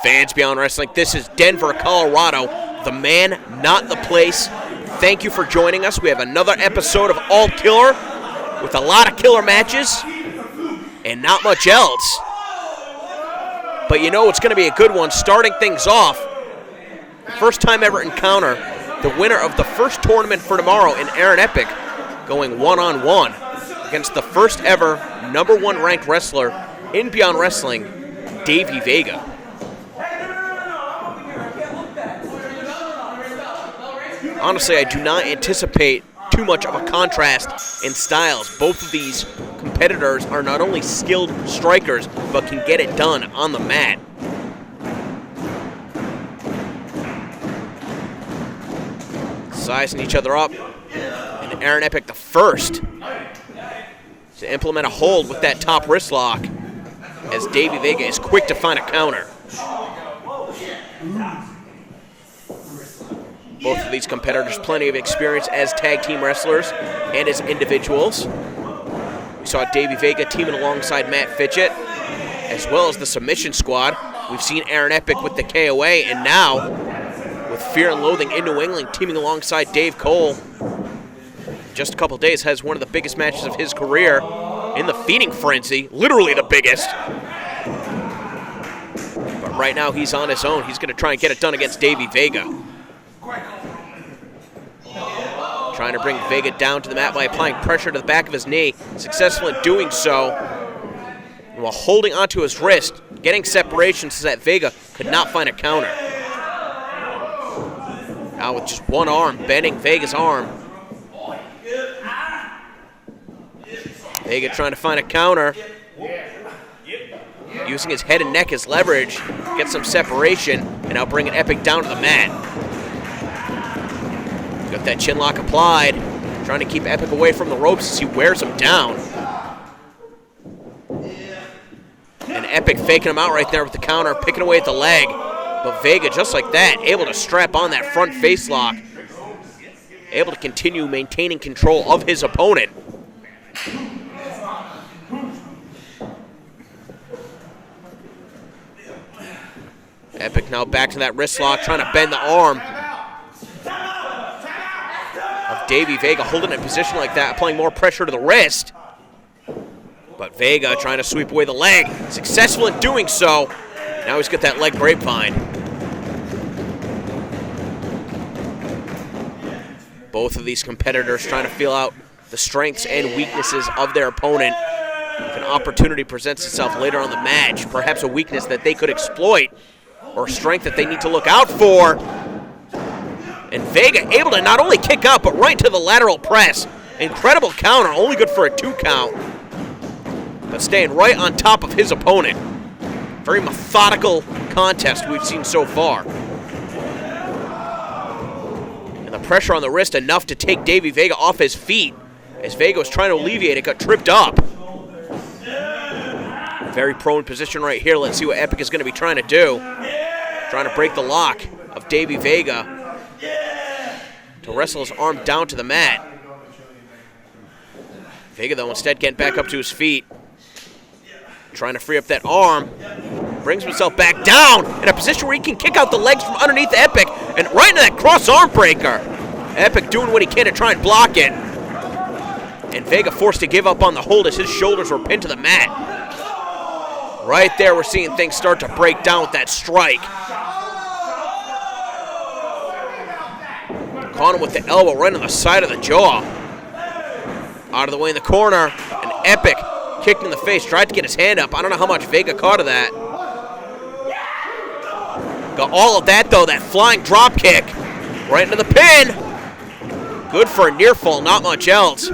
Fans Beyond Wrestling, this is Denver, Colorado. The man, not the place. Thank you for joining us. We have another episode of All Killer with a lot of killer matches and not much else. But you know it's going to be a good one. Starting things off, first time ever encounter, the winner of the first tournament for tomorrow in Aaron Epic going one-on-one against the first ever #1 ranked wrestler in Beyond Wrestling, Davey Vega. Honestly, I do not anticipate too much of a contrast in styles. Both of these competitors are not only skilled strikers, but can get it done on the mat. Sizing each other up. And Aaron Epic the first to implement a hold with that top wrist lock, as Davey Vega is quick to find a counter. Both of these competitors plenty of experience as tag team wrestlers and as individuals. We saw Davey Vega teaming alongside Matt Fitchett, as well as the Submission Squad. We've seen Aaron Epic with the KOA, and now with Fear and Loathing in New England teaming alongside Dave Cole. Just a couple days has one of the biggest matches of his career in the Feeding Frenzy, literally the biggest. But right now he's on his own. He's going to try and get it done against Davey Vega. Trying to bring Vega down to the mat by applying pressure to the back of his knee. Successful in doing so. And while holding onto his wrist, getting separation so that Vega could not find a counter. Now with just one arm, bending Vega's arm. Vega trying to find a counter. Using his head and neck as leverage, get some separation, and now bringing Epic down to the mat. Got that chin lock applied, trying to keep Epic away from the ropes as he wears him down. And Epic faking him out right there with the counter, picking away at the leg. But Vega, just like that, able to strap on that front face lock. Able to continue maintaining control of his opponent. Epic now back to that wrist lock, trying to bend the arm of Davey Vega, holding it in position like that, applying more pressure to the wrist. But Vega trying to sweep away the leg, successful in doing so. Now he's got that leg grapevine. Both of these competitors trying to feel out the strengths and weaknesses of their opponent. If an opportunity presents itself later on the match, perhaps a weakness that they could exploit, or a strength that they need to look out for. And Vega able to not only kick out, but right to the lateral press. Incredible counter, only good for a 2 count. But staying right on top of his opponent. Very methodical contest we've seen so far. And the pressure on the wrist enough to take Davey Vega off his feet. As Vega was trying to alleviate it, got tripped up. Very prone position right here. Let's see what Epic is going to be trying to do. Trying to break the lock of Davey Vega to wrestle his arm down to the mat. Vega, though, instead getting back up to his feet. Trying to free up that arm. Brings himself back down in a position where he can kick out the legs from underneath Epic and right into that cross arm breaker. Epic doing what he can to try and block it. And Vega forced to give up on the hold as his shoulders were pinned to the mat. Right there, we're seeing things start to break down with that strike. Caught him with the elbow right on the side of the jaw. Out of the way in the corner, and Epic kicked in the face, tried to get his hand up. I don't know how much Vega caught of that. Got all of that, though, that flying drop kick right into the pin. Good for a near fall, not much else.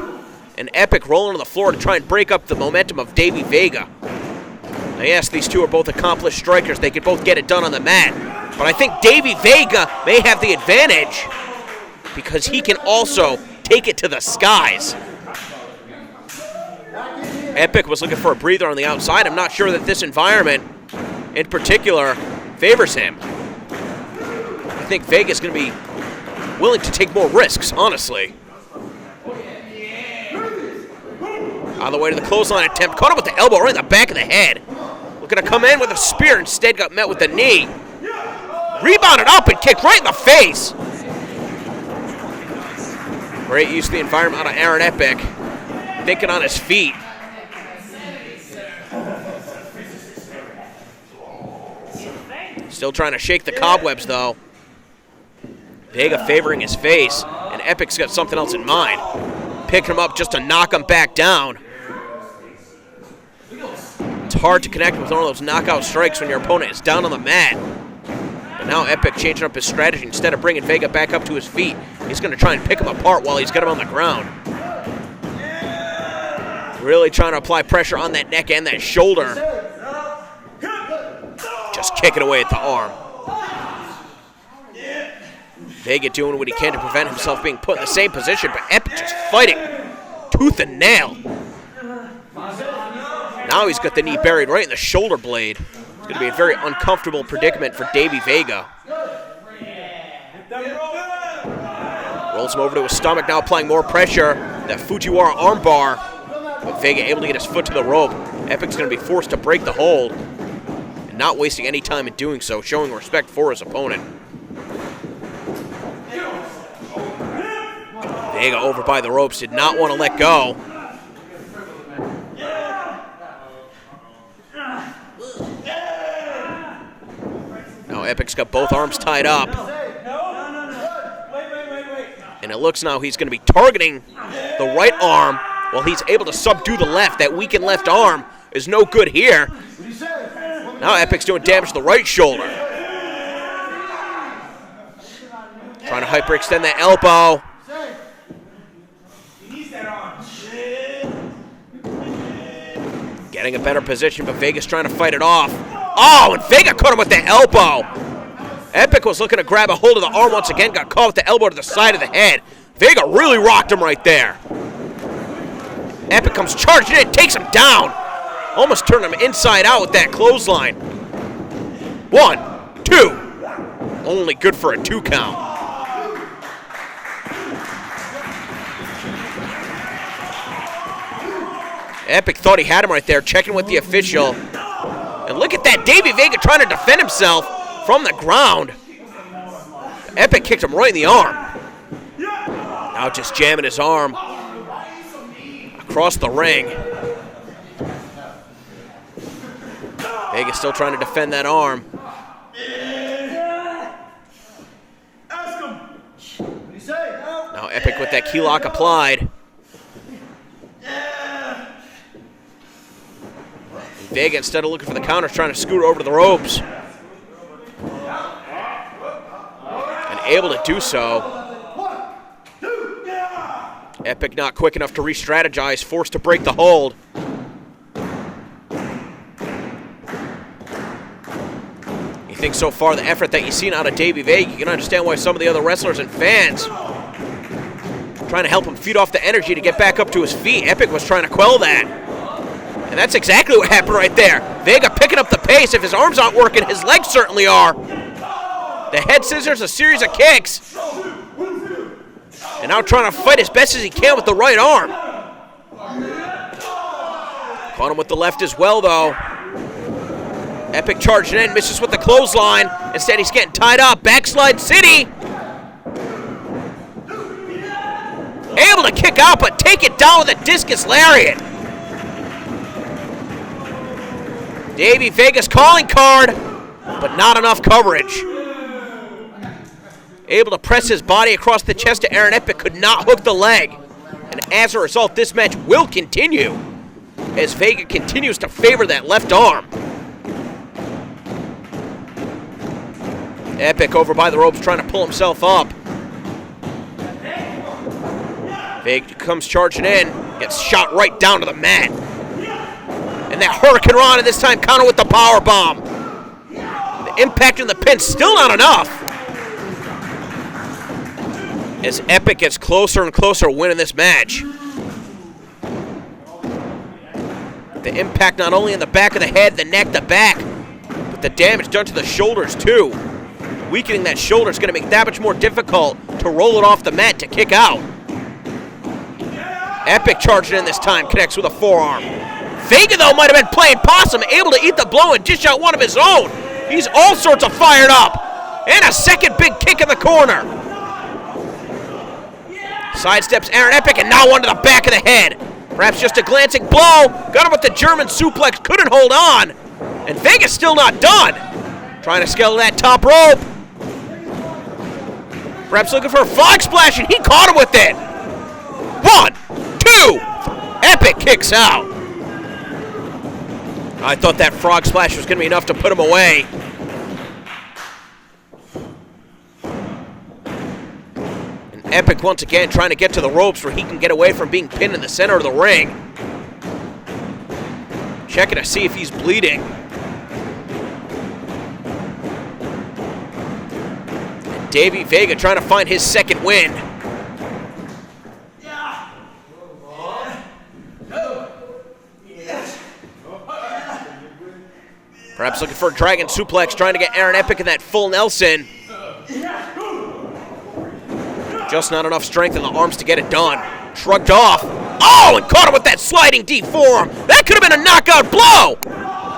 And Epic rolling on the floor to try and break up the momentum of Davey Vega. Now, yes, these two are both accomplished strikers. They could both get it done on the mat. But I think Davey Vega may have the advantage because he can also take it to the skies. Epic was looking for a breather on the outside. I'm not sure that this environment in particular favors him. I think Vega's going to be willing to take more risks, honestly. On the way to the clothesline attempt. Caught him with the elbow right in the back of the head. Looking to come in with a spear, instead got met with a knee. Rebounded up and kicked right in the face. Great use of the environment out of Aaron Epic. Thinking on his feet. Still trying to shake the cobwebs, though. Vega favoring his face, and Epic's got something else in mind. Picking him up just to knock him back down. It's hard to connect with one of those knockout strikes when your opponent is down on the mat. But now Epic changing up his strategy. Instead of bringing Vega back up to his feet, he's going to try and pick him apart while he's got him on the ground. Really trying to apply pressure on that neck and that shoulder. Just kicking away at the arm. Vega doing what he can to prevent himself being put in the same position, but Epic just fighting tooth and nail. Now he's got the knee buried right in the shoulder blade. It's going to be a very uncomfortable predicament for Davey Vega. Rolls him over to his stomach, now applying more pressure. That Fujiwara armbar. But Vega able to get his foot to the rope. Epic's going to be forced to break the hold. And not wasting any time in doing so, showing respect for his opponent. Vega over by the ropes, did not want to let go. Now Epic's got both arms tied up. And it looks now he's going to be targeting the right arm while he's able to subdue the left. That weakened left arm is no good here. Now Epic's doing damage to the right shoulder. Trying to hyperextend that elbow. Getting a better position, but Vega's trying to fight it off. Oh, and Vega caught him with the elbow. Epic was looking to grab a hold of the arm once again, got caught with the elbow to the side of the head. Vega really rocked him right there. Epic comes charging in, takes him down. Almost turned him inside out with that clothesline. 1, 2. Only good for a 2 count. Epic thought he had him right there, checking with the official. And look at that, Davey Vega trying to defend himself from the ground. Epic kicked him right in the arm. Now just jamming his arm across the ring. Vega still trying to defend that arm. Now Epic with that key lock applied. Vega, instead of looking for the counters, trying to scoot over to the ropes. And able to do so. Epic not quick enough to re-strategize, forced to break the hold. You think so far the effort that you've seen out of Davey Vega, you can understand why some of the other wrestlers and fans trying to help him feed off the energy to get back up to his feet. Epic was trying to quell that. And that's exactly what happened right there. Vega picking up the pace. If his arms aren't working, his legs certainly are. The head scissors, a series of kicks. And now trying to fight as best as he can with the right arm. Caught him with the left as well, though. Epic charging in, misses with the clothesline. Instead, he's getting tied up. Backslide City. Able to kick out, but take it down with a discus lariat. Davey Vega's calling card, but not enough coverage. Able to press his body across the chest to Aaron Epic, could not hook the leg. And as a result, this match will continue as Vega continues to favor that left arm. Epic over by the ropes trying to pull himself up. Vega comes charging in, gets shot right down to the mat. And that Hurricane Rana, this time counter with the power bomb. The impact in the pin still not enough. As Epic gets closer and closer winning this match. The impact not only in the back of the head, the neck, the back, but the damage done to the shoulders too. Weakening that shoulder is going to make that much more difficult to roll it off the mat to kick out. Epic charging in this time, connects with a forearm. Vega, though, might have been playing possum, able to eat the blow and dish out one of his own. He's all sorts of fired up. And a second big kick in the corner. Sidesteps Aaron Epic, and now one to the back of the head. Perhaps just a glancing blow. Got him with the German suplex, couldn't hold on. And Vega's still not done. Trying to scale that top rope. Perhaps looking for a frog splash, and he caught him with it. 1, 2. Epic kicks out. I thought that frog splash was going to be enough to put him away. And Epic once again trying to get to the ropes where he can get away from being pinned in the center of the ring. Checking to see if he's bleeding. And Davey Vega trying to find his second win. Perhaps looking for a dragon suplex, trying to get Aaron Epic in that full Nelson. Just not enough strength in the arms to get it done. Shrugged off. Oh, and caught him with that sliding deep forearm. That could have been a knockout blow.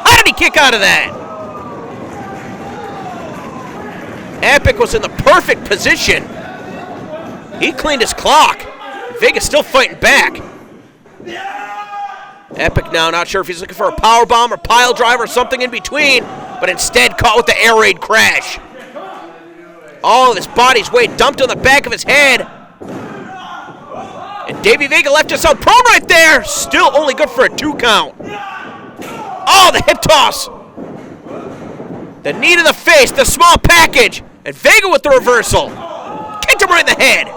How did he kick out of that? Epic was in the perfect position. He cleaned his clock. Vega's still fighting back. Epic now, not sure if he's looking for a powerbomb or pile driver or something in between, but instead caught with the air raid crash. All of his body's weight dumped on the back of his head. And Davey Vega left himself prone right there. Still only good for a 2 count. Oh, the hip toss. The knee to the face, the small package. And Vega with the reversal. Kicked him right in the head.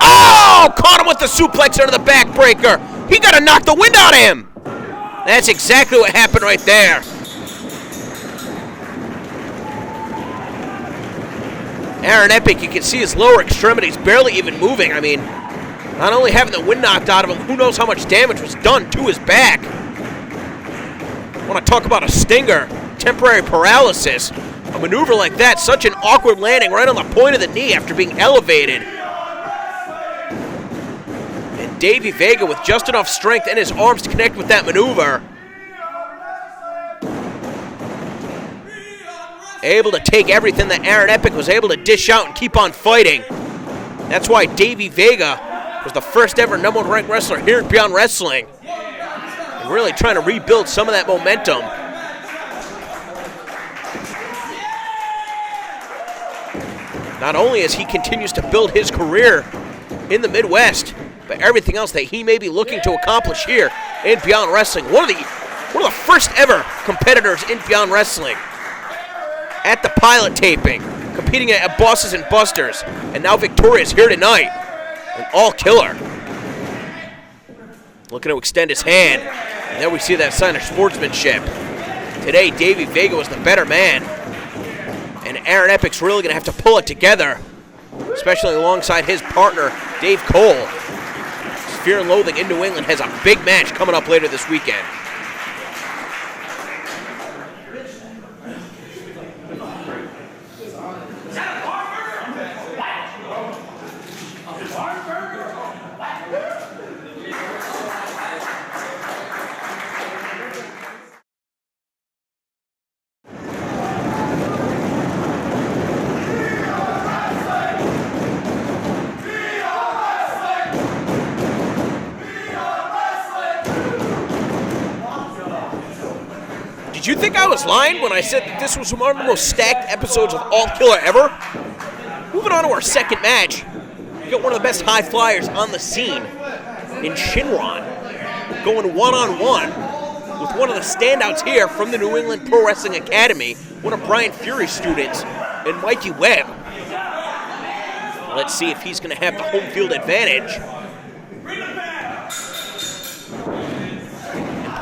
Oh, caught him with the suplex under the backbreaker. He got to knock the wind out of him. That's exactly what happened right there. Aaron Epic, you can see his lower extremities barely even moving. I mean, not only having the wind knocked out of him, who knows how much damage was done to his back. I want to talk about a stinger, temporary paralysis. A maneuver like that, such an awkward landing right on the point of the knee after being elevated. And Davey Vega with just enough strength in his arms to connect with that maneuver. Able to take everything that Aaron Epic was able to dish out and keep on fighting. That's why Davey Vega was the first ever #1 ranked wrestler here in Beyond Wrestling. And really trying to rebuild some of that momentum. Not only as he continues to build his career in the Midwest, but everything else that he may be looking to accomplish here in Beyond Wrestling. One of the first ever competitors in Beyond Wrestling. At the pilot taping, competing at Bosses and Busters, and now victorious here tonight. An all-killer. Looking to extend his hand, and there we see that sign of sportsmanship. Today, Davey Vega was the better man, and Aaron Epic's really going to have to pull it together, especially alongside his partner, Dave Cole. Fear and Loathing in New England has a big match coming up later this weekend. Did you think I was lying when I said that this was one of the most stacked episodes of All Killer ever? Moving on to our second match, we got one of the best high flyers on the scene in Shynron, going one-on-one with one of the standouts here from the New England Pro Wrestling Academy, one of Brian Fury's students, and Mikey Webb. Let's see if he's going to have the home field advantage.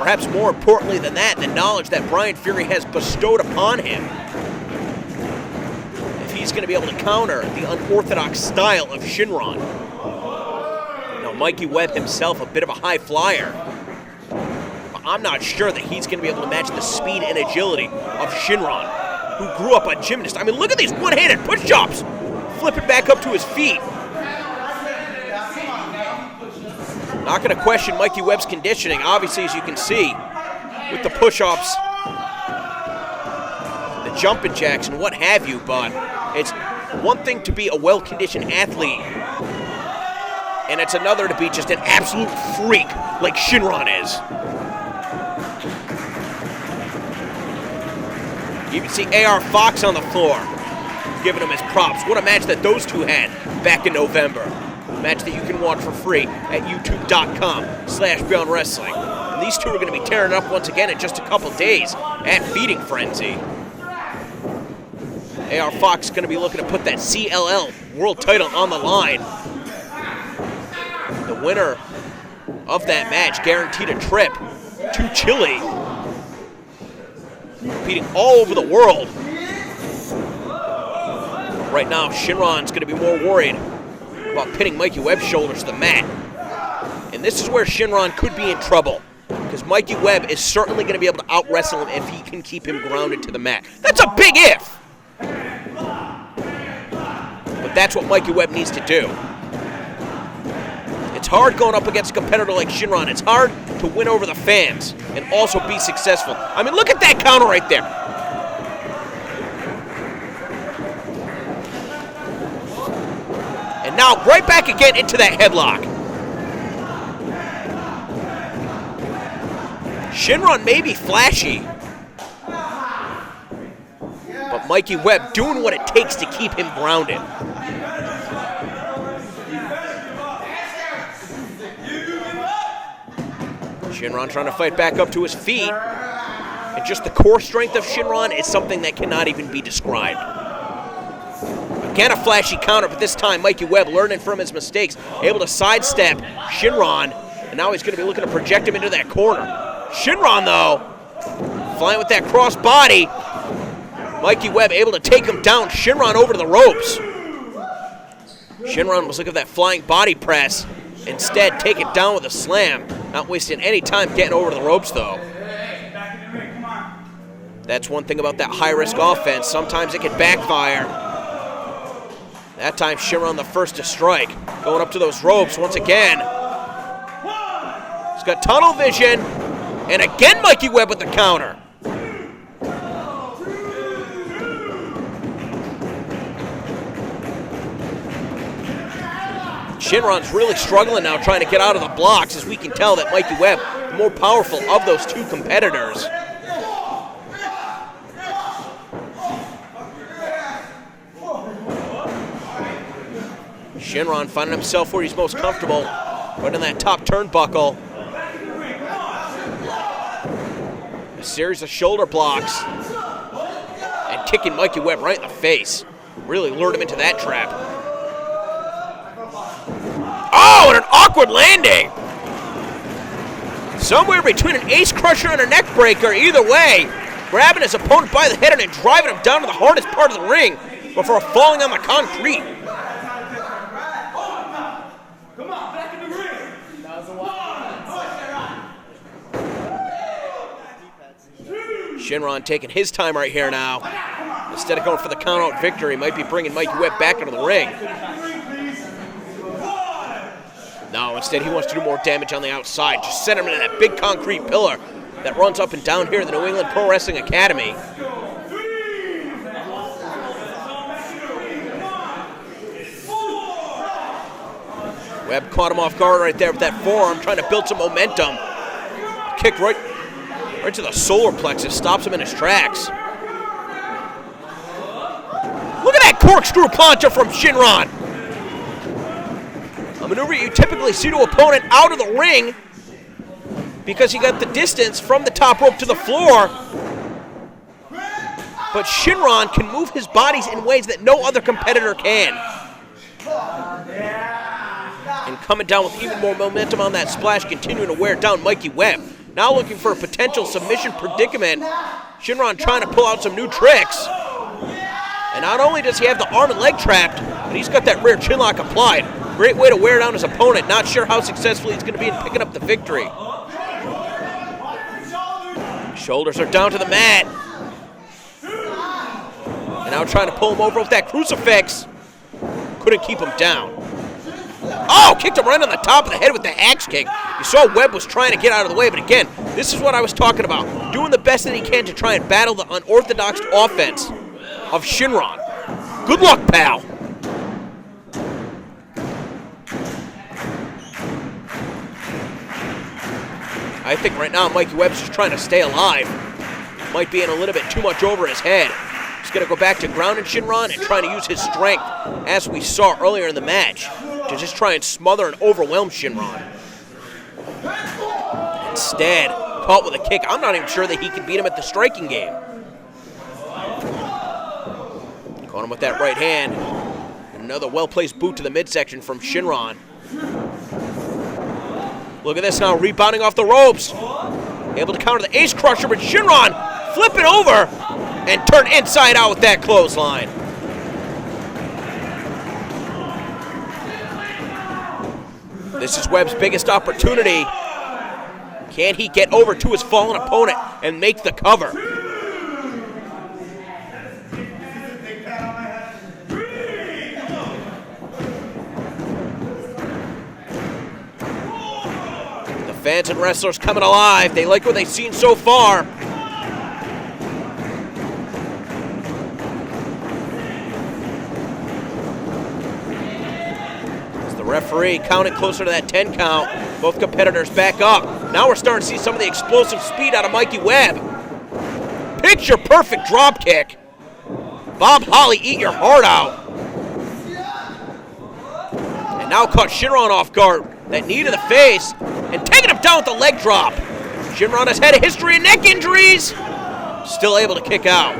Perhaps more importantly than that, the knowledge that Brian Fury has bestowed upon him. If he's going to be able to counter the unorthodox style of Shynron. Now, Mikey Webb himself, a bit of a high flyer. But I'm not sure that he's going to be able to match the speed and agility of Shynron, who grew up a gymnast. I mean, look at these one-handed push-chops. Flipping back up to his feet. Not going to question Mikey Webb's conditioning, obviously, as you can see, with the push-ups, the jumping jacks, and what have you, but it's one thing to be a well-conditioned athlete, and it's another to be just an absolute freak like Shynron is. You can see AR Fox on the floor, giving him his props. What a match that those two had back in November. A match that you can watch for free at youtube.com/beyondwrestling. And these two are going to be tearing it up once again in just a couple days at Feeding Frenzy. AR Fox is going to be looking to put that CLL world title on the line. The winner of that match guaranteed a trip to Chile, competing all over the world. Right now, Shynron's going to be more worried about pinning Mikey Webb's shoulders to the mat. And this is where Shynron could be in trouble, because Mikey Webb is certainly going to be able to out-wrestle him if he can keep him grounded to the mat. That's a big if! But that's what Mikey Webb needs to do. It's hard going up against a competitor like Shynron. It's hard to win over the fans and also be successful. I mean, look at that counter right there. And now right back again into that headlock. Shynron may be flashy, but Mikey Webb doing what it takes to keep him grounded. Shynron trying to fight back up to his feet. And just the core strength of Shynron is something that cannot even be described. Again, a flashy counter, but this time Mikey Webb learning from his mistakes, able to sidestep Shynron, and now he's going to be looking to project him into that corner. Shynron, though, flying with that cross body. Mikey Webb able to take him down. Shynron over to the ropes. Shynron was looking at that flying body press. Instead, take it down with a slam. Not wasting any time getting over to the ropes, though. That's one thing about that high-risk offense. Sometimes it can backfire. That time, Shynron the first to strike. Going up to those ropes once again. He's got tunnel vision. And again, Mikey Webb with the counter. Shynron's really struggling now trying to get out of the blocks, as we can tell that Mikey Webb, the more powerful of those two competitors. Shynron finding himself where he's most comfortable, right in that top turnbuckle. A series of shoulder blocks and kicking Mikey Webb right in the face. Really lured him into that trap. Oh, and an awkward landing. Somewhere between an ace crusher and a neck breaker. Either way, grabbing his opponent by the head and then driving him down to the hardest part of the ring before falling on the concrete. Shynron taking his time right here now. Instead of going for the count-out victory, might be bringing Mikey Webb back into the ring. No, instead he wants to do more damage on the outside. Just send him into that big concrete pillar that runs up and down here in the New England Pro Wrestling Academy. Webb caught him off guard right there with that forearm, trying to build some momentum. Kick right to the solar plexus, stops him in his tracks. Look at that corkscrew plancha from Shynron. A maneuver you typically see to an opponent out of the ring because he got the distance from the top rope to the floor. But Shynron can move his bodies in ways that no other competitor can. And coming down with even more momentum on that splash, continuing to wear down Mikey Webb. Now looking for a potential submission predicament. Shynron trying to pull out some new tricks. And not only does he have the arm and leg trapped, but he's got that rear chinlock applied. Great way to wear down his opponent. Not sure how successful he's going to be in picking up the victory. Shoulders are down to the mat. And now trying to pull him over with that crucifix. Couldn't keep him down. Oh, kicked him right on the top of the head with the axe kick. You saw Webb was trying to get out of the way, but again, this is what I was talking about. Doing the best that he can to try and battle the unorthodox offense of Shynron. Good luck, pal. I think right now Mikey Webb's just trying to stay alive. Might be in a little bit too much over his head. He's going to go back to grounding Shynron and trying to use his strength, as we saw earlier in the match, to just try and smother and overwhelm Shynron. Instead, caught with a kick. I'm not even sure that he can beat him at the striking game. Caught him with that right hand. Another well-placed boot to the midsection from Shynron. Look at this now, rebounding off the ropes. Able to counter the ace crusher, but Shynron flip it over and turn inside out with that clothesline. This is Webb's biggest opportunity. Can he get over to his fallen opponent and make the cover? Fans and wrestlers coming alive. They like what they've seen so far. As the referee counting closer to that 10 count, both competitors back up. Now we're starting to see some of the explosive speed out of Mikey Webb. Picture perfect drop kick. Bob Holly, eat your heart out. And now caught Shynron off guard. That knee to the face. And taking him down with the leg drop. Shynron has had a history of neck injuries. Still able to kick out.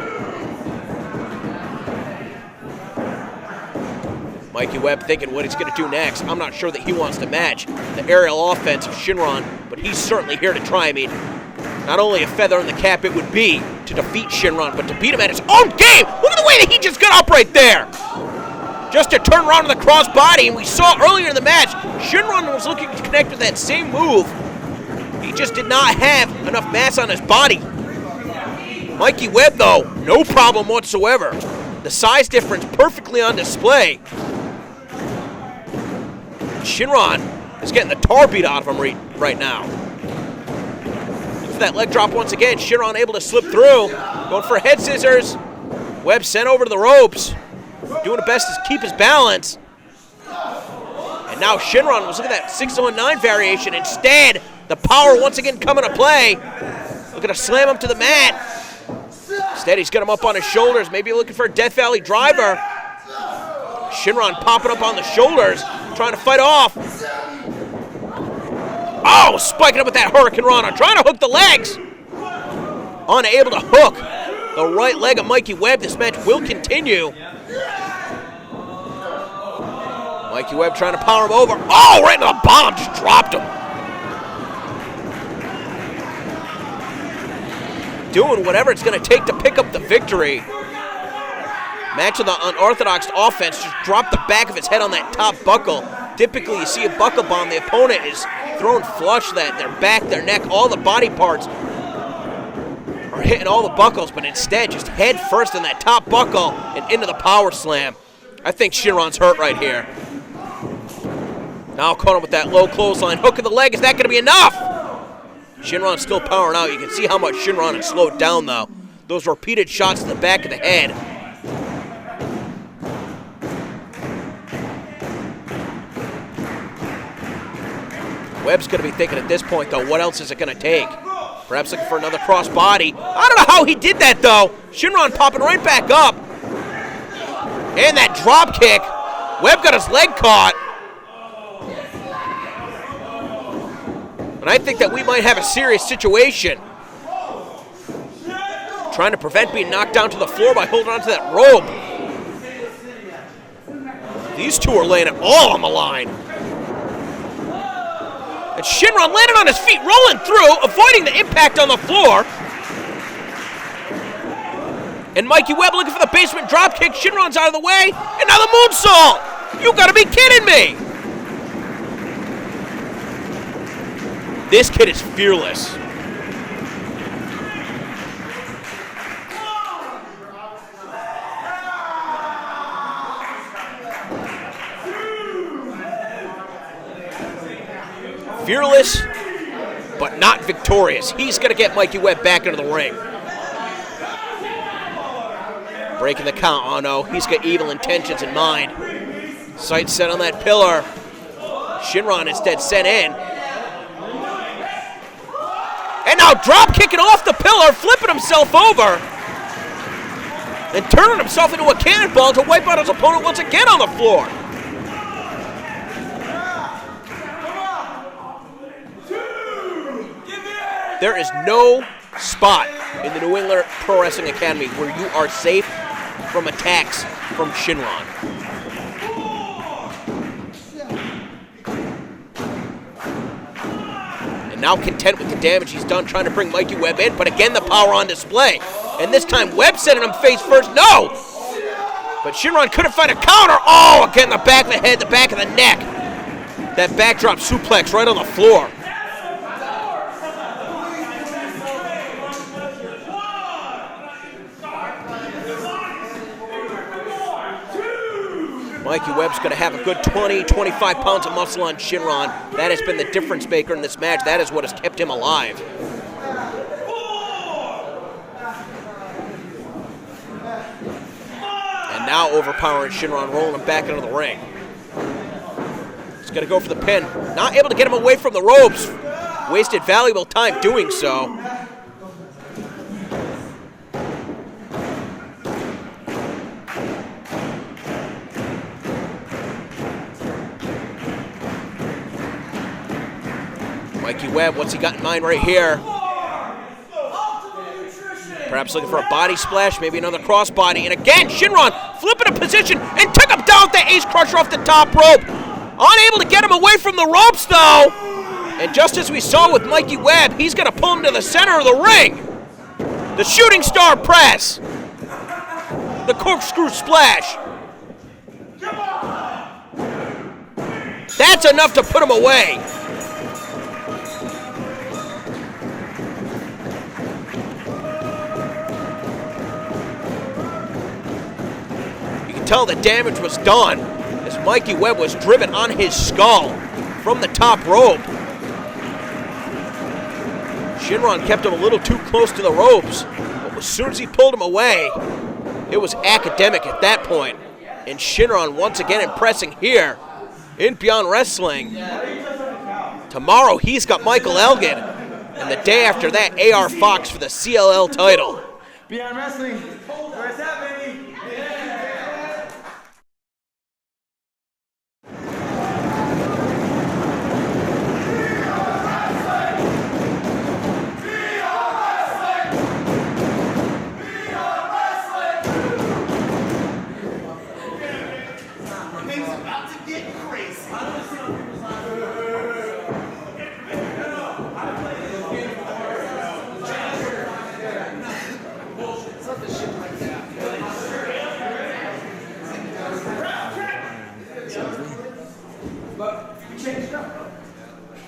Mikey Webb thinking what he's going to do next. I'm not sure that he wants to match the aerial offense of Shynron, but he's certainly here to try. I mean, not only a feather in the cap it would be to defeat Shynron, but to beat him at his own game. Look at the way that he just got up right there. Just to turn around to the crossbody, and we saw earlier in the match, Shynron was looking to connect with that same move. He just did not have enough mass on his body. Mikey Webb, though, no problem whatsoever. The size difference perfectly on display. Shynron is getting the tar beat out of him right now. Look for that leg drop once again. Shynron able to slip through. Going for head scissors. Webb sent over to the ropes. Doing the best to keep his balance. And now Shynron was looking at that 619 variation. Instead, the power once again coming to play. Looking to slam him to the mat. Instead, he's got him up on his shoulders. Maybe looking for a Death Valley driver. Shynron popping up on the shoulders, trying to fight off. Oh, spiking up with that Hurricane Rana, trying to hook the legs. Unable to hook the right leg of Mikey Webb. This match will continue. Mikey Webb trying to power him over. Oh, right into the bomb, just dropped him. Doing whatever it's going to take to pick up the victory. Matching the unorthodox offense, just dropped the back of his head on that top buckle. Typically, you see a buckle bomb, the opponent is thrown flush, that their back, their neck, all the body parts are hitting all the buckles, but instead, just head first in that top buckle and into the power slam. I think Shynron's hurt right here. Now caught him with that low clothesline. Hook of the leg, is that going to be enough? Shynron's still powering out. You can see how much Shynron has slowed down, though. Those repeated shots to the back of the head. Webb's going to be thinking at this point, though, what else is it going to take? Perhaps looking for another crossbody. I don't know how he did that, though. Shynron popping right back up. And that drop kick. Webb got his leg caught. And I think that we might have a serious situation. Trying to prevent being knocked down to the floor by holding onto that rope. These two are laying it all on the line. And Shynron landed on his feet, rolling through, avoiding the impact on the floor. And Mikey Webb looking for the basement drop kick. Shynron's out of the way. And now the moonsault. You gotta be kidding me. This kid is fearless. fearless, but not victorious. He's going to get Mikey Webb back into the ring. Breaking the count. Oh no, he's got evil intentions in mind. Sights set on that pillar. Shynron instead sent in. And now drop kicking off the pillar, flipping himself over. And turning himself into a cannonball to wipe out his opponent once again on the floor. There is no spot in the New England Pro Wrestling Academy where you are safe from attacks from Shynron. And now content with the damage he's done trying to bring Mikey Webb in, but again the power on display. And this time Webb sending him face first, no! But Shynron couldn't find a counter. Oh, again the back of the head, the back of the neck. That backdrop suplex right on the floor. Mikey Webb's going to have a good 20, 25 pounds of muscle on Shynron. That has been the difference maker in this match. That is what has kept him alive. And now overpowering Shynron, rolling him back into the ring. He's going to go for the pin. Not able to get him away from the ropes. Wasted valuable time doing so. Mikey Webb, what's he got in mind right here? Perhaps looking for a body splash, maybe another crossbody. And again, Shynron flipping a position and took him down with the ace crusher off the top rope. Unable to get him away from the ropes, though. And just as we saw with Mikey Webb, he's going to pull him to the center of the ring. The shooting star press. The corkscrew splash. That's enough to put him away. Tell the damage was done as Mikey Webb was driven on his skull from the top rope. Shynron kept him a little too close to the ropes, but as soon as he pulled him away, it was academic at that point. And Shynron once again impressing here in Beyond Wrestling. Tomorrow he's got Michael Elgin, and the day after that, AR Fox for the CLL title. Beyond Wrestling, where's that, baby?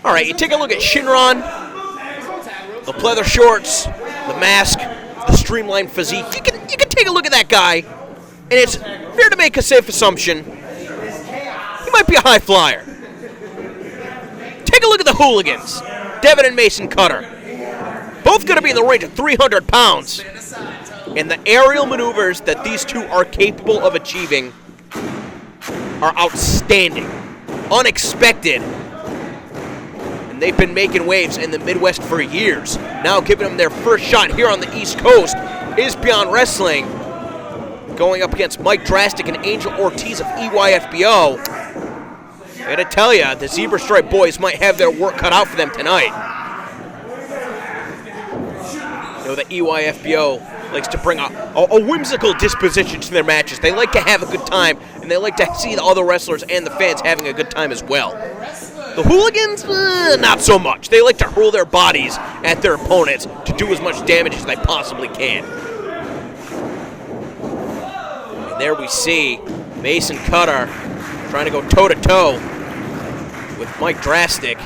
All right, you take a look at Shynron, the pleather shorts, the mask, the streamlined physique. You can take a look at that guy, and it's fair to make a safe assumption he might be a high flyer. Take a look at the Hooligans, Devin and Mason Cutter. Both going to be in the range of 300 pounds. And the aerial maneuvers that these two are capable of achieving are outstanding, unexpected. They've been making waves in the Midwest for years. Now giving them their first shot here on the East Coast is Beyond Wrestling. Going up against Mike Draztik and Angel Ortiz of EYFBO. I gotta tell ya, the Zebra Stripe boys might have their work cut out for them tonight. You know, the EYFBO likes to bring a whimsical disposition to their matches. They like to have a good time, and they like to see the other wrestlers and the fans having a good time as well. The Hooligans, not so much. They like to hurl their bodies at their opponents to do as much damage as they possibly can. And there we see Mason Cutter trying to go toe-to-toe with Mike Draztik.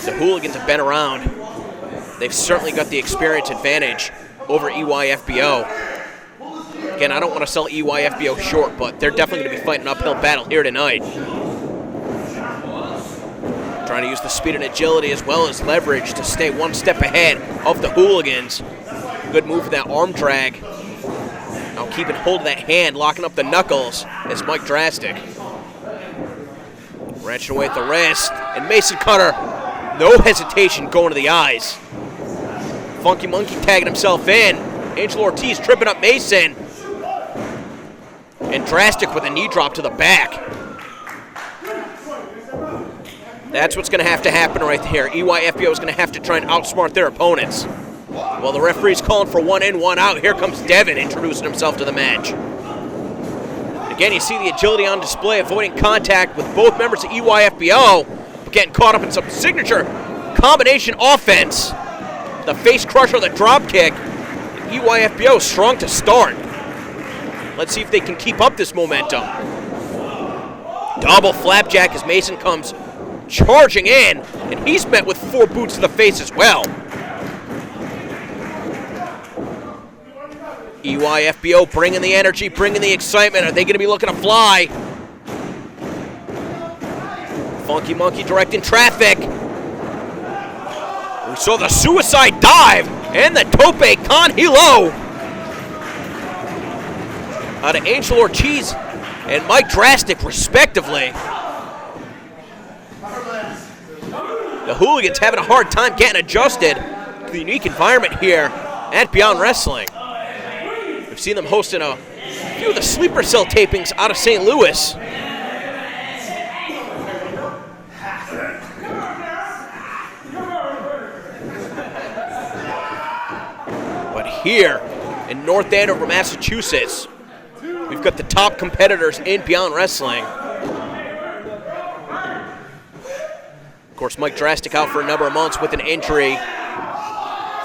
The Hooligans have been around. They've certainly got the experience advantage over EYFBO. Again, I don't want to sell EYFBO short, but they're definitely going to be fighting an uphill battle here tonight. Trying to use the speed and agility as well as leverage to stay one step ahead of the Hooligans. Good move for that arm drag. Now keeping hold of that hand, locking up the knuckles as Mike Draztik. Wrenching away at the wrist, and Mason Cutter, no hesitation going to the eyes. Funky Monkey tagging himself in. Angel Ortiz tripping up Mason. And Draztik with a knee drop to the back. That's what's going to happen right here. EYFBO is going to have to try and outsmart their opponents. Well, the referee's calling for 1 in, 1 out. Here comes Devin introducing himself to the match. Again, you see the agility on display, avoiding contact with both members of EYFBO, but getting caught up in some signature combination offense. The face crusher, the drop kick. EYFBO strong to start. Let's see if they can keep up this momentum. Double flapjack as Mason comes charging in, and he's met with 4 boots to the face as well. EYFBO bringing the energy, bringing the excitement. Are they going to be looking to fly? Funky Monkey directing traffic. We saw the suicide dive and the tope con hilo out of Angel Ortiz and Mike Draztik, respectively. The Hooligans having a hard time getting adjusted to the unique environment here at Beyond Wrestling. We've seen them hosting a few of the sleeper cell tapings out of St. Louis. But here in North Andover, Massachusetts, we've got the top competitors in Beyond Wrestling. Of course, Mike Draztik out for a number of months with an injury.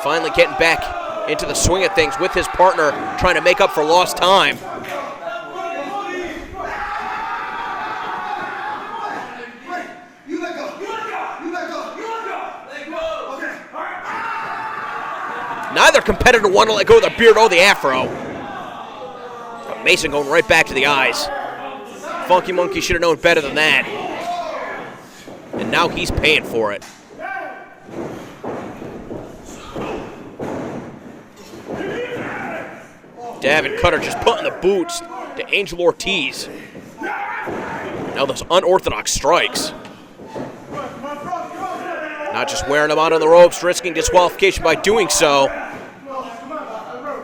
Finally getting back into the swing of things with his partner, trying to make up for lost time. Neither competitor wanted to let go of the beard or the afro. But Mason going right back to the eyes. Funky Monkey should have known better than that. And now he's paying for it. Devin Cutter just putting the boots to Angel Ortiz. Now those unorthodox strikes. Not just wearing him out on the ropes, risking disqualification by doing so.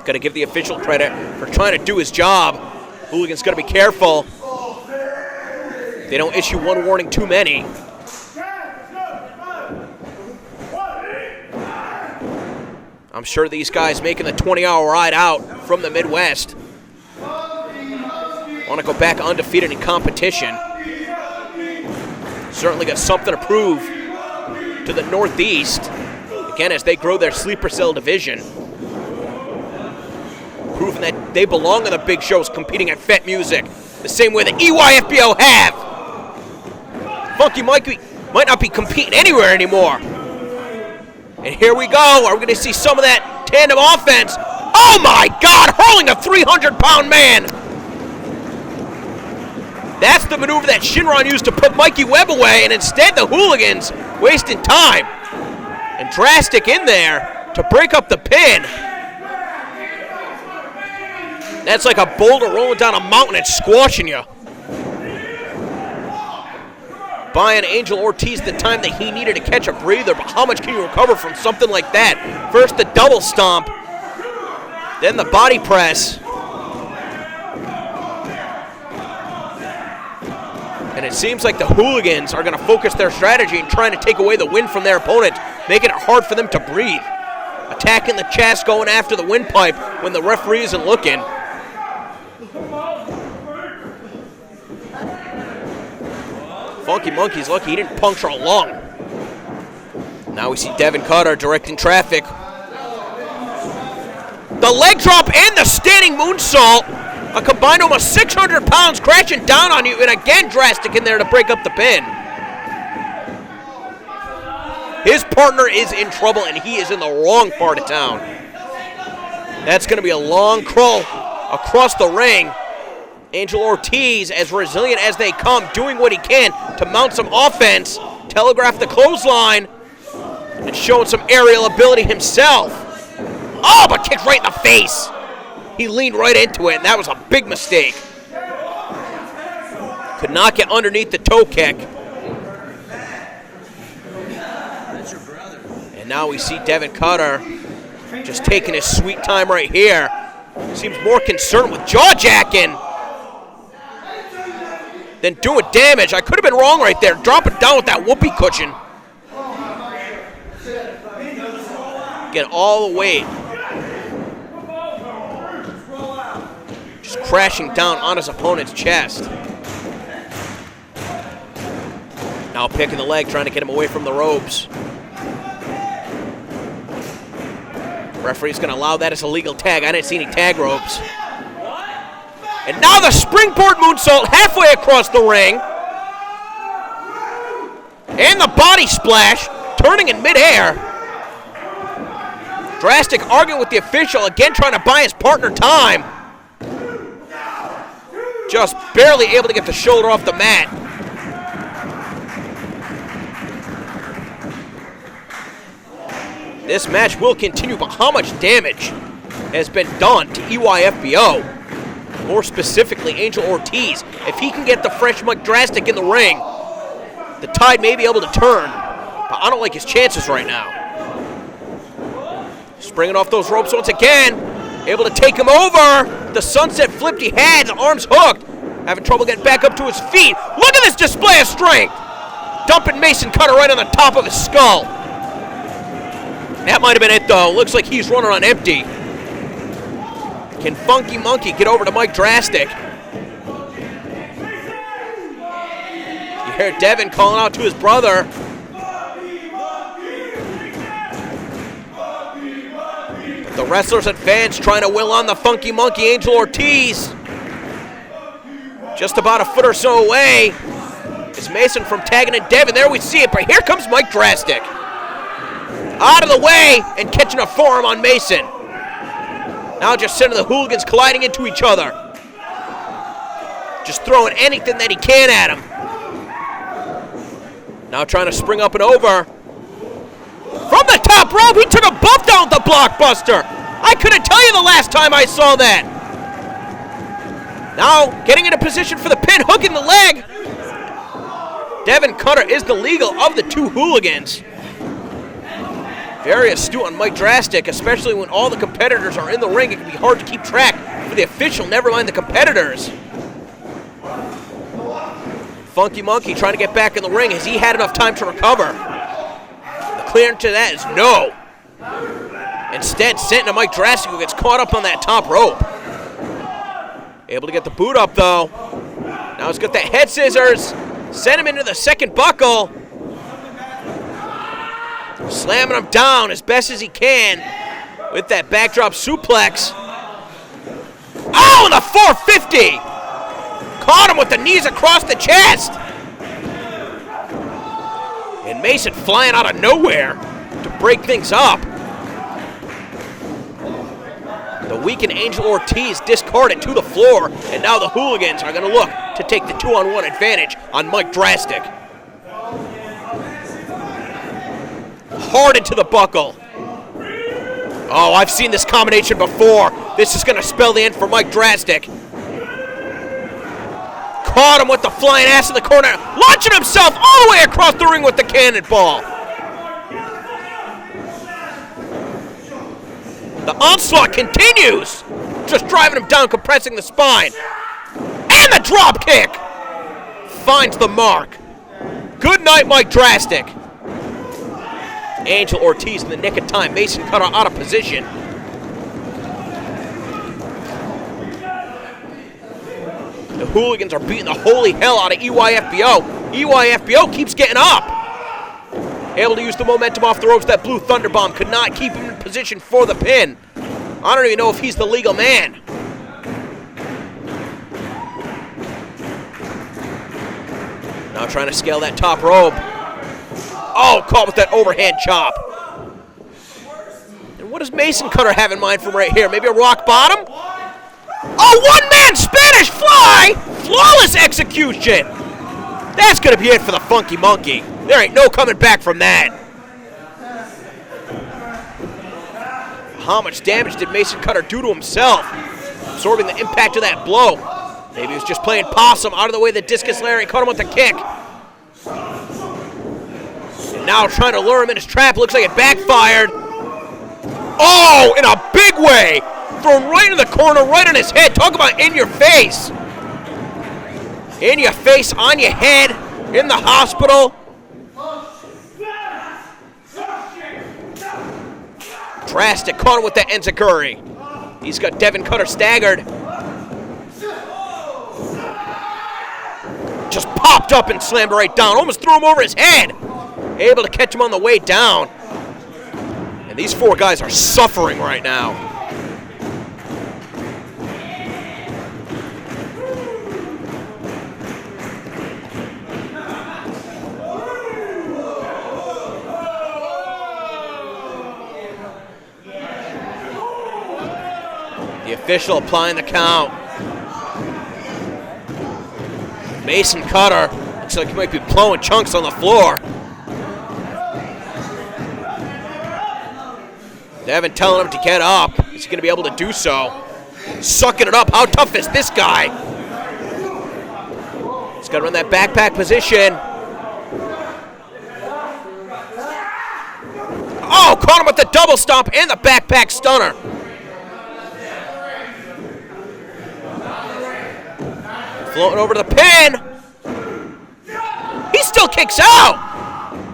Got to give the official credit for trying to do his job. Hooligans got to be careful. They don't issue one warning too many. I'm sure these guys making the 20-hour ride out from the Midwest want to go back undefeated in competition. Certainly got something to prove to the Northeast, again, as they grow their sleeper cell division. Proving that they belong on the big shows, competing at Fet Music, the same way the EYFBO have. Funky Mikey might not be competing anywhere anymore. And here we go. Are we going to see some of that tandem offense? Oh my God, hurling a 300-pound man. That's the maneuver that Shynron used to put Mikey Webb away, and instead the Hooligans wasting time. And Draztik in there to break up the pin. That's like a boulder rolling down a mountain and squashing you. Buying Angel Ortiz the time that he needed to catch a breather, but how much can you recover from something like that? First the double stomp, then the body press. And it seems like the Hooligans are going to focus their strategy in trying to take away the wind from their opponent, making it hard for them to breathe. Attacking the chest, going after the windpipe when the referee isn't looking. Funky Monkey's lucky he didn't puncture a lung. Now we see Devin Cutter directing traffic. The leg drop and the standing moonsault. A combined almost 600 pounds crashing down on you, and again Draztik in there to break up the pin. His partner is in trouble, and he is in the wrong part of town. That's going to be a long crawl across the ring. Angel Ortiz, as resilient as they come, doing what he can to mount some offense, telegraph the clothesline, and showing some aerial ability himself. Oh, but kicked right in the face. He leaned right into it, and that was a big mistake. Could not get underneath the toe kick. And now we see Devin Cutter just taking his sweet time right here. Seems more concerned with jaw-jacking than doing damage. I could have been wrong right there. Dropping down with that whoopee cushion. Get all the weight. Just crashing down on his opponent's chest. Now picking the leg, trying to get him away from the ropes. Referee's going to allow that as a legal tag. I didn't see any tag ropes. And now the springboard moonsault halfway across the ring. And the body splash, turning in midair. Draztik arguing with the official, again trying to buy his partner time. Just barely able to get the shoulder off the mat. This match will continue, but how much damage has been done to EYFBO? More specifically, Angel Ortiz. If he can get the fresh Mike Draztik in the ring, the tide may be able to turn, but I don't like his chances right now. Springing off those ropes once again, able to take him over. The sunset flipped he had, his arms hooked. Having trouble getting back up to his feet. Look at this display of strength. Dumping Mason Cutter right on the top of his skull. That might have been it, though. Looks like he's running on empty. Can Funky Monkey get over to Mike Draztik? You hear Devin calling out to his brother. But the wrestlers and fans trying to will on the Funky Monkey, Angel Ortiz. Just about a foot or so away is Mason from tagging in Devin. There we see it, but here comes Mike Draztik. Out of the way and catching a forearm on Mason. Now just sending the Hooligans colliding into each other. Just throwing anything that he can at him. Now trying to spring up and over. From the top rope, he took a bump down with the blockbuster. I couldn't tell you the last time I saw that. Now getting into position for the pin, hooking the leg. Devin Cutter is the legal of the two Hooligans. Very astute on Mike Draztik, especially when all the competitors are in the ring. It can be hard to keep track for the official, never mind the competitors. Funky Monkey trying to get back in the ring. Has he had enough time to recover? The clear to that is no. Instead, sent to Mike Draztik, who gets caught up on that top rope. Able to get the boot up, though. Now he's got that head scissors. Send him into the second buckle. Slamming him down as best as he can with that backdrop suplex. Oh, and the 450! Caught him with the knees across the chest. And Mason flying out of nowhere to break things up. The weakened Angel Ortiz discarded to the floor, and now the Hooligans are going to look to take the 2-on-1 advantage on Mike Draztik. Hard into the buckle. Oh, I've seen this combination before. This is going to spell the end for Mike Draztik. Caught him with the flying ass in the corner, launching himself all the way across the ring with the cannonball. The onslaught continues. Just driving him down, compressing the spine. And the drop kick finds the mark. Good night, Mike Draztik. Angel Ortiz in the nick of time. Mason Cutter out of position. The Hooligans are beating the holy hell out of EYFBO. EYFBO keeps getting up. Able to use the momentum off the ropes. That blue thunderbomb could not keep him in position for the pin. I don't even know if he's the legal man. Now trying to scale that top rope. Oh, caught with that overhand chop. And what does Mason Cutter have in mind from right here? Maybe a rock bottom? Oh, one-man Spanish fly! Flawless execution! That's going to be it for the Funky Monkey. There ain't no coming back from that. How much damage did Mason Cutter do to himself? Absorbing the impact of that blow. Maybe he was just playing possum out of the way of the discus lariat, caught him with the kick. And now trying to lure him in his trap. Looks like it backfired. Oh, in a big way. Thrown right in the corner, right on his head. Talk about in your face. In your face, on your head, in the hospital. Draztik caught him with that enziguri. He's got Devin Cutter staggered. Just popped up and slammed right down. Almost threw him over his head. Able to catch him on the way down. And these four guys are suffering right now. The official applying the count. Mason Cutter looks like he might be blowing chunks on the floor. Devin telling him to get up. Is he going to be able to do so? Sucking it up. How tough is this guy? He's got to run that backpack position. Oh, caught him with the double stomp and the backpack stunner. Floating over to the pin. He still kicks out.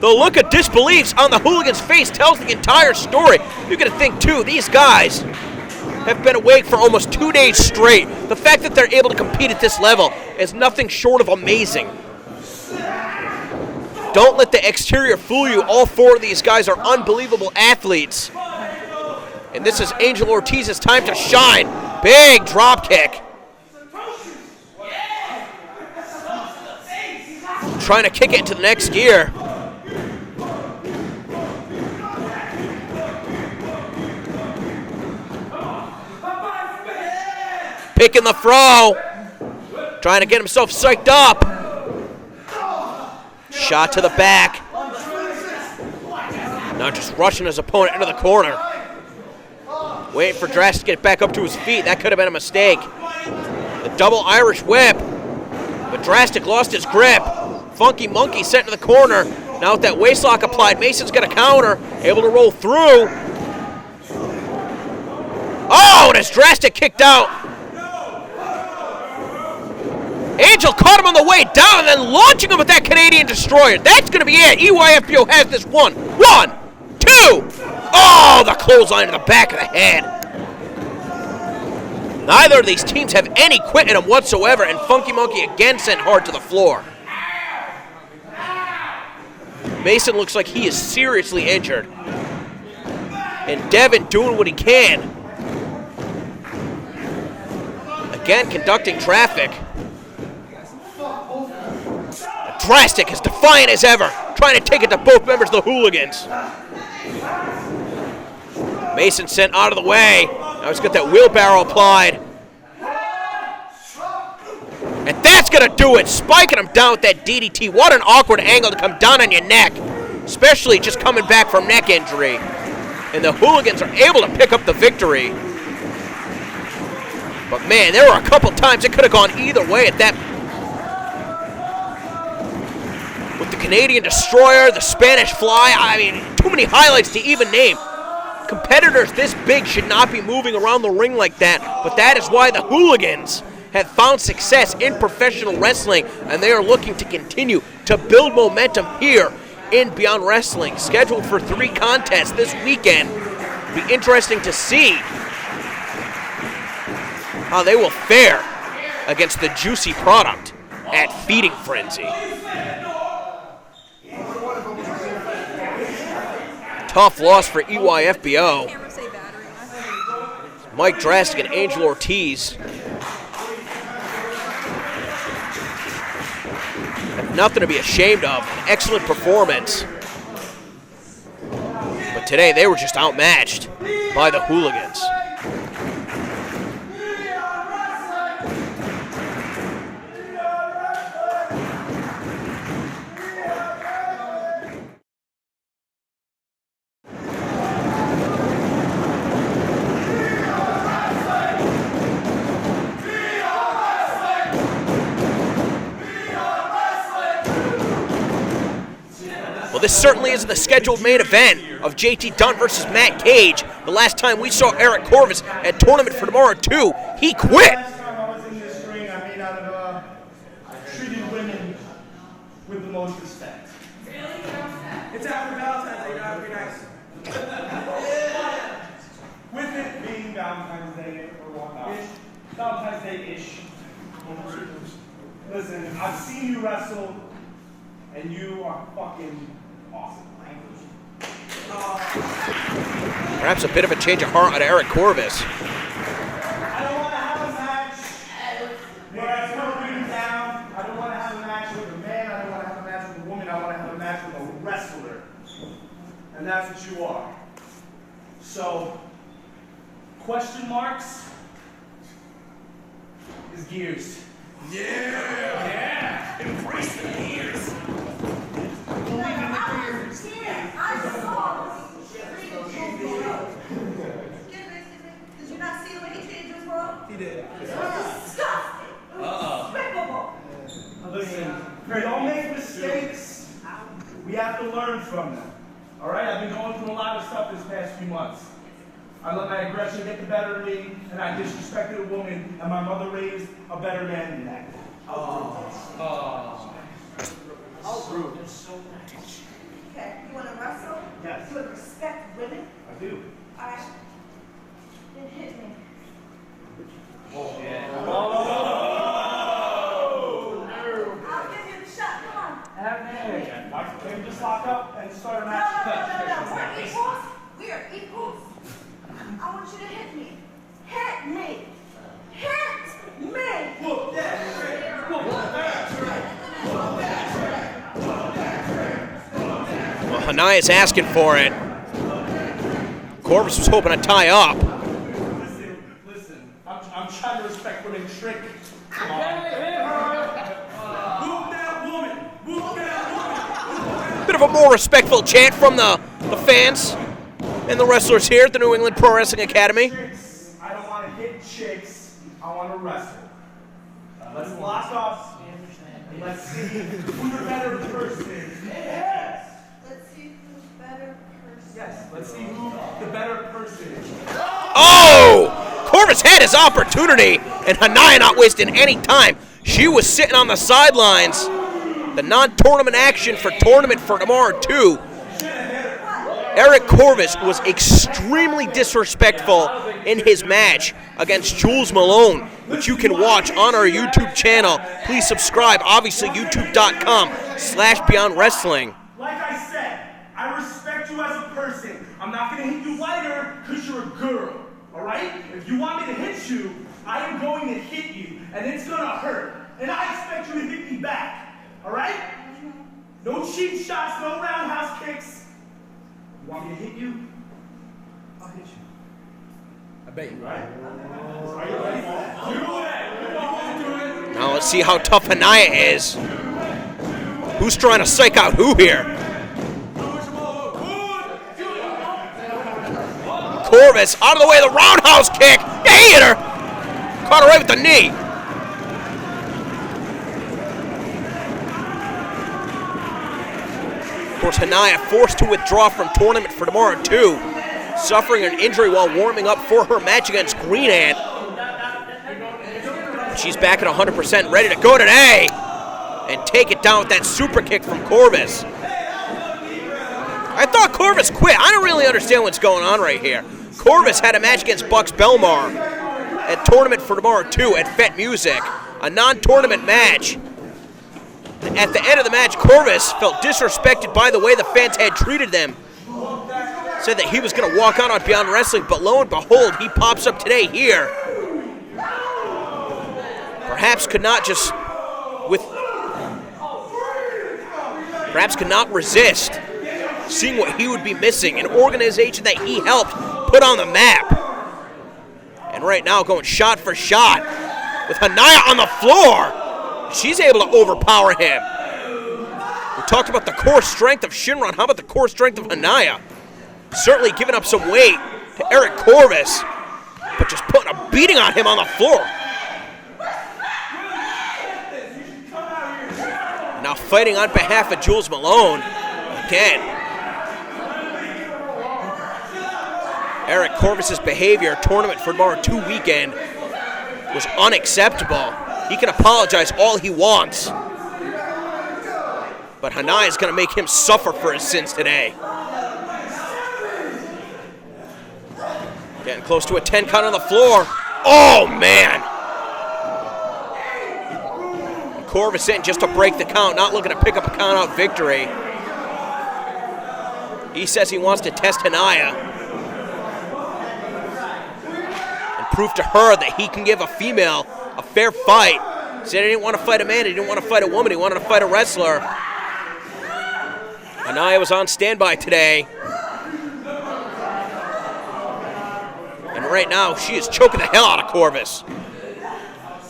The look of disbelief on the Hooligans' face tells the entire story. You're going to think, too, these guys have been awake for almost 2 days straight. The fact that they're able to compete at this level is nothing short of amazing. Don't let the exterior fool you. All four of these guys are unbelievable athletes. And this is Angel Ortiz's time to shine. Big drop kick. Trying to kick it into the next gear. Picking the throw. Trying to get himself psyched up. Shot to the back. Now just rushing his opponent into the corner. Waiting for Draztik to get back up to his feet. That could have been a mistake. The double Irish whip. But Draztik lost his grip. Funky Monkey sent to the corner. Now with that waistlock applied, Mason's got a counter. Able to roll through. Oh, and as Draztik kicked out. Angel caught him on the way down and then launching him with that Canadian Destroyer. That's going to be it. EYFBO has this one. 1, 2. Oh, the clothesline to the back of the head. Neither of these teams have any quit in them whatsoever, and Funky Monkey again sent hard to the floor. Mason looks like he is seriously injured. And Devin doing what he can. Again, conducting traffic. Draztik as defiant as ever, trying to take it to both members of the Hooligans. Mason sent out of the way. Now he's got that wheelbarrow applied. And that's going to do it, spiking him down with that DDT. What an awkward angle to come down on your neck, especially just coming back from neck injury. And the Hooligans are able to pick up the victory. But man, there were a couple times it could have gone either way at that. With the Canadian Destroyer, the Spanish Fly, I mean, too many highlights to even name. Competitors this big should not be moving around the ring like that, but that is why the Hooligans have found success in professional wrestling, and they are looking to continue to build momentum here in Beyond Wrestling. Scheduled for 3 contests this weekend. Be interesting to see how they will fare against the juicy product at Feeding Frenzy. Tough loss for EYFBO. Mike Draztik and Angel Ortiz have nothing to be ashamed of. An excellent performance. But today they were just outmatched by the Hooligans. Well, this certainly isn't the scheduled main event of JT Dunn versus Matt Cage. The last time we saw Eric Corvis at Tournament for Tomorrow 2, he quit. Last time I was in this ring, I made out of treated women with the most respect. It's after Valentine's Day, gotta be nice. With it being Valentine's Day or whatnot. Valentine's Day-ish. Listen, I've seen you wrestle, and you are fucking awesome. Perhaps a bit of a change of heart on Eric Corvis. I don't want to have a match where I throw you down. I don't want to have a match with a man. I don't want to have a match with a woman. I want to have a match with a wrestler. And that's what you are. So, question marks is gears. Yeah! Embrace the gears! Did you not see the way he changed his world? He did. It was disgusting. It was despicable. Listen, don't make mistakes. We have to learn from them. All right? I've been going through a lot of stuff this past few months. I let my aggression get the better of me, and I disrespected a woman, and my mother raised a better man than that. Rude. Okay, you want to wrestle? Yes. You want to respect women? I do. All right. Then hit me. Oh, yeah. I'll give you the shot. Come on. Can we just lock up and start a No, match? no. We're equals. We are equals. I want you to hit me. Hit me. Hit me. Look, that's right. Look, that's right. Well, Hania's asking for it. Corvis was hoping to tie up. Listen. I'm trying to respect women. Trick. Come on. Whoop that woman. Whoop that woman. Bit of a more respectful chant from the fans and the wrestlers here at the New England Pro Wrestling Academy. I don't want to hit chicks. I want to wrestle. Let's lock up and let's see who the better person is. Yes. Let's see who's better person. Yes. Let's see who the better person is. Oh! Corvis had his opportunity, and Hania not wasting any time. She was sitting on the sidelines. The non-tournament action for Tournament for Tomorrow 2. Eric Corvis was extremely disrespectful in his match against Jules Malone, which you can watch on our YouTube channel. Please subscribe, obviously, youtube.com/beyondwrestling. Like I said, I respect you as a person. I'm not going to hit you lighter because you're a girl, all right? If you want me to hit you, I am going to hit you, and it's going to hurt. And I expect you to hit me back, all right? No cheap shots, no roundhouse kicks. You want me to hit you? I'll hit you. I bet you, right? Are you ready for that? Do it! Now let's see how tough Hania is. Who's trying to psych out who here? Corvis out of the way, the roundhouse kick. Yeah, he hit her. Caught her right with the knee. Of course, Hania forced to withdraw from Tournament for Tomorrow 2, suffering an injury while warming up for her match against Green Ant. She's back at 100%, ready to go today and take it down with that super kick from Corvis. I thought Corvis quit. I don't really understand what's going on right here. Corvis had a match against Bucks Belmar at Tournament for Tomorrow 2 at Fet Music, a non-tournament match. At the end of the match, Corvis felt disrespected by the way the fans had treated them. Said that he was going to walk out on Beyond Wrestling, but lo and behold, he pops up today here. Perhaps could not resist seeing what he would be missing, an organization that he helped put on the map. And right now going shot for shot with Hania on the floor. She's able to overpower him. We talked about the core strength of Shynron. How about the core strength of Hania? Certainly giving up some weight to Eric Corvis, but just putting a beating on him on the floor. Now fighting on behalf of Jules Malone. again. Eric Corvis' behavior tournament for tomorrow 2 weekend was unacceptable. He can apologize all he wants, but Hania is going to make him suffer for his sins today. Getting close to a 10 count on the floor. Oh, man. Corvis in just to break the count, not looking to pick up a count-out victory. He says he wants to test Hania and prove to her that he can give a female a fair fight. He said he didn't want to fight a man, he didn't want to fight a woman, he wanted to fight a wrestler. Hania was on standby today. And right now, she is choking the hell out of Corvis.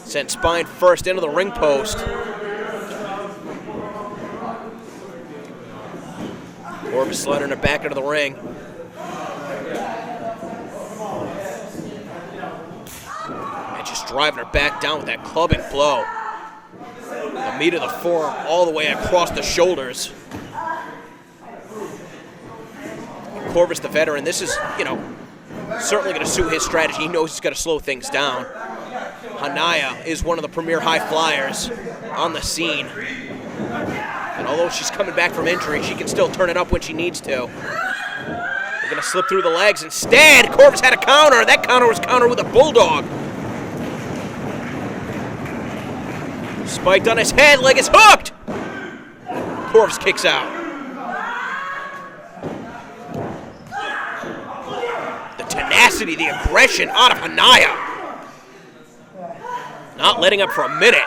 Sent spine first into the ring post. Corvis sliding her back into the ring. And just driving her back down with that clubbing blow. The meat of the forearm all the way across the shoulders. And Corvis, the veteran, this is, certainly going to suit his strategy. He knows he's got to slow things down. Hania is one of the premier high flyers on the scene. And although she's coming back from injury, she can still turn it up when she needs to. They're going to slip through the legs. Instead, Corvis had a counter. That counter was countered with a bulldog. Spiked on his head, leg is hooked. Corvis kicks out. The tenacity, the aggression out of Hania. Not letting up for a minute.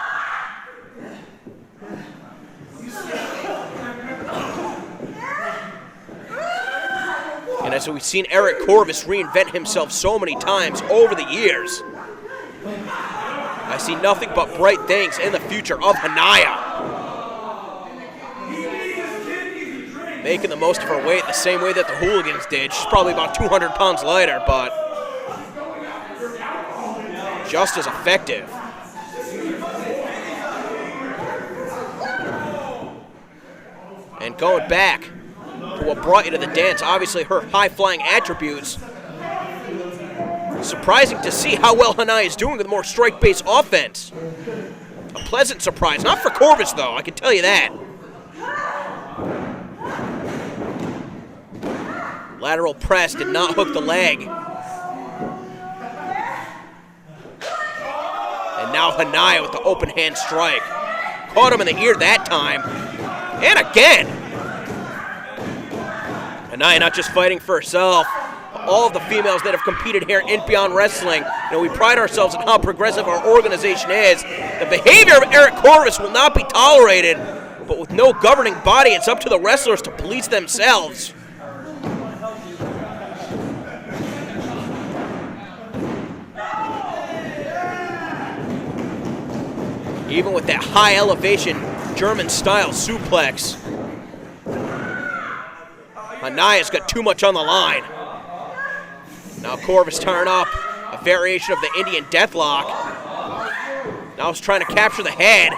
And as we've seen Eric Corvis reinvent himself so many times over the years, I see nothing but bright things in the future of Hania. Making the most of her weight the same way that the Hooligans did. She's probably about 200 pounds lighter, but just as effective. And going back to what brought you to the dance, obviously her high-flying attributes. Surprising to see how well Hania is doing with more strike-based offense. A pleasant surprise. Not for Corvis, though, I can tell you that. Lateral press did not hook the leg. And now Hania with the open hand strike. Caught him in the ear that time. And again. Hania not just fighting for herself, but all of the females that have competed here in Beyond Wrestling. We pride ourselves on how progressive our organization is. The behavior of Eric Corvis will not be tolerated, but with no governing body, it's up to the wrestlers to police themselves. Even with that high elevation German-style suplex, Hania's got too much on the line. Now Corvis turning up a variation of the Indian Deathlock. Now he's trying to capture the head.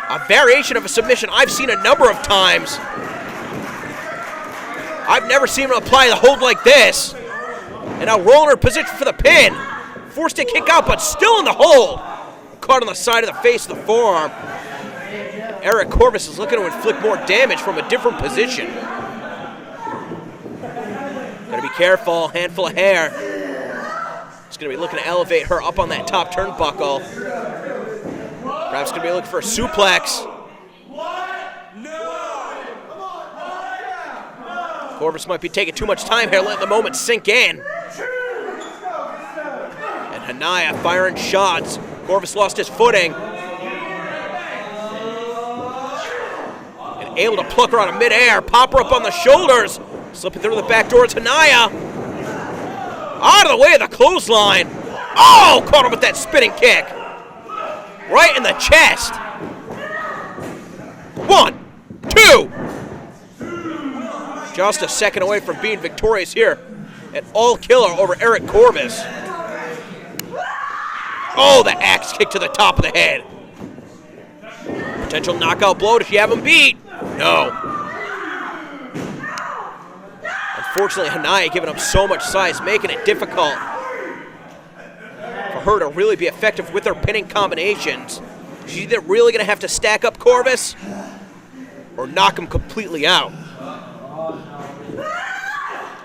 A variation of a submission I've seen a number of times. I've never seen him apply the hold like this. And now rolling her position for the pin. Forced to kick out, but still in the hold. Caught on the side of the face of the forearm. Eric Corvis is looking to inflict more damage from a different position. Gotta be careful, handful of hair. He's gonna be looking to elevate her up on that top turnbuckle. Perhaps gonna be looking for a suplex. Corvis might be taking too much time here, letting the moment sink in. And Hania firing shots. Corvis lost his footing. And able to pluck her out of midair, pop her up on the shoulders. Slipping through the back door, it's Hania. Out of the way of the clothesline. Oh, caught him with that spinning kick. Right in the chest. 1, 2. Just a second away from being victorious here at All Killer over Eric Corvis. Oh, the axe kick to the top of the head. Potential knockout blow. Does she have him beat? No. Unfortunately, Hania giving up so much size, making it difficult for her to really be effective with her pinning combinations. She's either really going to have to stack up Corvis or knock him completely out.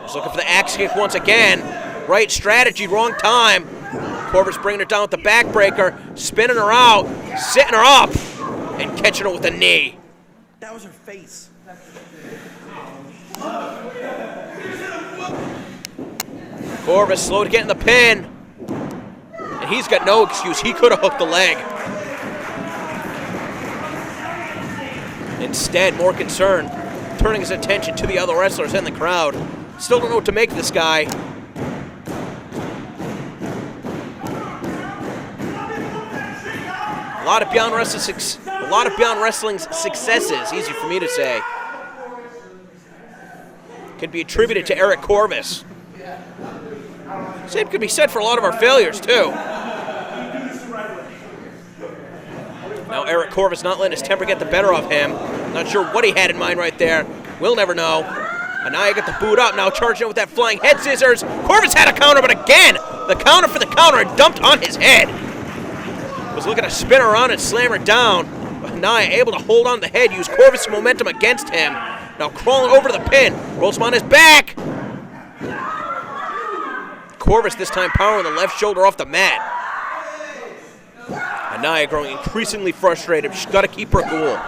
Just looking for the axe kick once again. Right strategy, wrong time. Corvis bringing her down with the backbreaker, spinning her out, setting her up, and catching her with a knee. That was her face. Corvis slow to get in the pin. And he's got no excuse. He could have hooked the leg. Instead, more concerned, turning his attention to the other wrestlers in the crowd. Still don't know what to make of this guy. A lot of Beyond Wrestling's successes, easy for me to say, can be attributed to Eric Corvis. Same could be said for a lot of our failures, too. Now Eric Corvis not letting his temper get the better of him. Not sure what he had in mind right there. We'll never know. Hania got the boot up, now charging it with that flying head scissors. Corvis had a counter, but again, the counter for the counter and dumped on his head. Was looking to spin her around and slam her down. But Hania able to hold on to the head, use Corvis' momentum against him. Now crawling over to the pin, rolls him on his back. Corvis this time powering the left shoulder off the mat. Hania growing increasingly frustrated. She's got to keep her cool.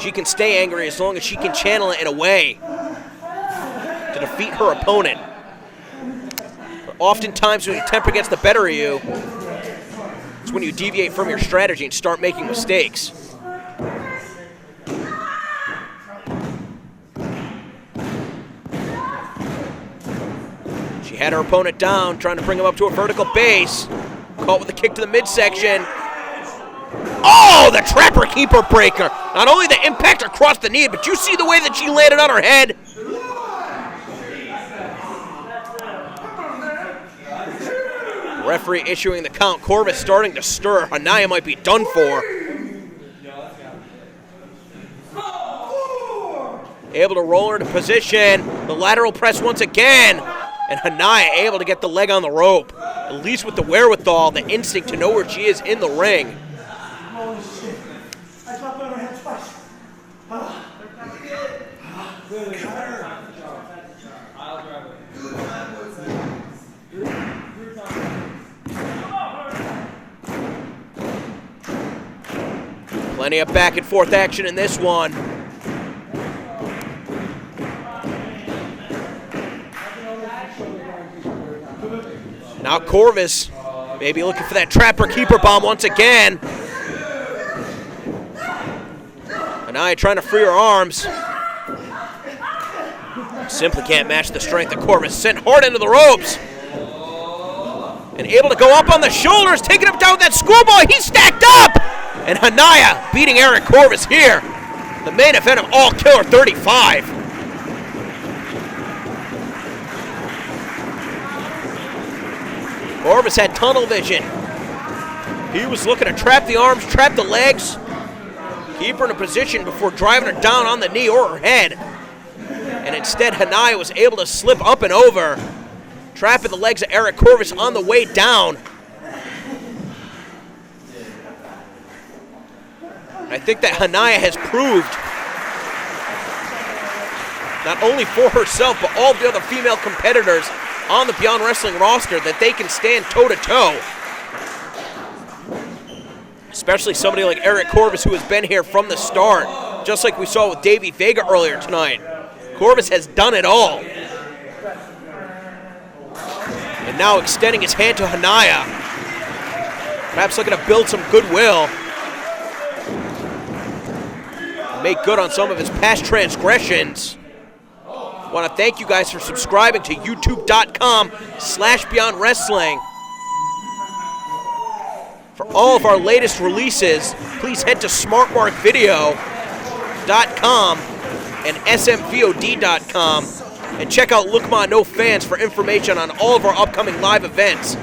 She can stay angry as long as she can channel it in a way to defeat her opponent. But oftentimes when your temper gets the better of you, it's when you deviate from your strategy and start making mistakes. She had her opponent down, trying to bring him up to a vertical base. Caught with a kick to the midsection. Oh, the Trapper Keeper Breaker. Not only the impact across the knee, but you see the way that she landed on her head. Referee issuing the count. Corvis starting to stir. Hania might be done for. Able to roll her to position. The lateral press once again. And Hania able to get the leg on the rope. At least with the wherewithal, the instinct to know where she is in the ring. Holy shit. I dropped on her head twice. Plenty of back and forth action in this one. Now Corvis maybe looking for that Trapper Keeper bomb once again. Hania trying to free her arms. Simply can't match the strength of Corvis. Sent hard into the ropes. And able to go up on the shoulders, taking him down with that schoolboy. He's stacked up. And Hania beating Eric Corvis here. The main event of All Killer 35. Corvis had tunnel vision. He was looking to trap the arms, trap the legs, keep her in a position before driving her down on the knee or her head. And instead, Hania was able to slip up and over, trapping the legs of Eric Corvis on the way down. I think that Hania has proved, not only for herself, but all the other female competitors on the Beyond Wrestling roster, that they can stand toe-to-toe. Especially somebody like Eric Corvis, who has been here from the start, just like we saw with Davey Vega earlier tonight. Corvis has done it all. And now extending his hand to Hania. Perhaps looking to build some goodwill. Make good on some of his past transgressions. I want to thank you guys for subscribing to youtube.com/beyondwrestling. For all of our latest releases, please head to smartmarkvideo.com and smvod.com and check out Look Ma No Fans for information on all of our upcoming live events.